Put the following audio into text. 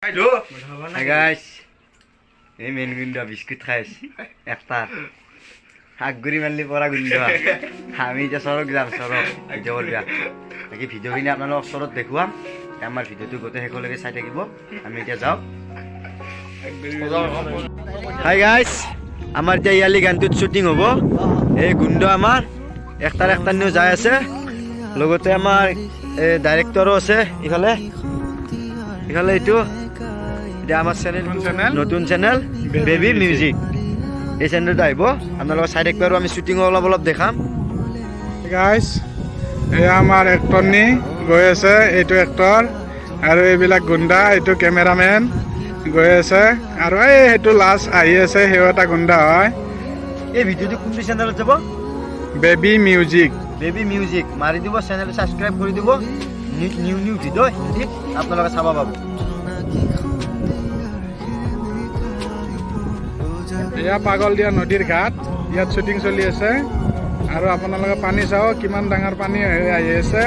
Hi guys, ini main gunda biskuit guys, একটা হাগগুড়ি মাৰলি পৰা গুন্ডা আমি যে সৰক যাম সৰক ভিডিঅ'ৰ বিয়া বাকী ভিডিঅ'খিনি আপোনালোকক ওচৰত দেখুৱাম আমাৰ ভিডিঅ'টো গোটেই শেষলৈকে চাই থাকিব আমি এতিয়া যাওঁ হাই গাইজ আমাৰ এতিয়া ইয়ালি গানটোত শ্বুটিং হ'ব এই গুন্ডা আমাৰ একটাৰ নিও যাই আছে লগতে আমাৰ ডাইৰেক্টৰো আছে ইফালে এইটো এতিয়া আমাৰ চেনেল নতুন চেনেল বেবী মিউজিক এই চেনেলটো আহিব আপোনালোকে চাই থাকিব আৰু আমি শ্বুটিং অলপ দেখাম গাইজ এই আমাৰ এক্টৰ নি গৈ আছে এইটো এক্টৰ আৰু এইবিলাক গুণ্ডা এইটো কেমেৰামেন গৈ আছে আৰু সেইটো লাষ্ট আহি আছে সেও এটা গুণ্ডা হয় এই ভিডিঅ'টো কোনটো চেনেলত যাব বেবী মিউজিক মাৰি দিব চেনেলটো ছাবস্ক্ৰাইব কৰি দিব নিউ ভিডিঅ' আপোনালোকে চাব পাব এয়া পাগল দিয়া নদীৰ ঘাট ইয়াত শ্বুটিং চলি আছে আৰু আপোনালোকে পানী চাওক কিমান ডাঙৰ পানী আহি আছে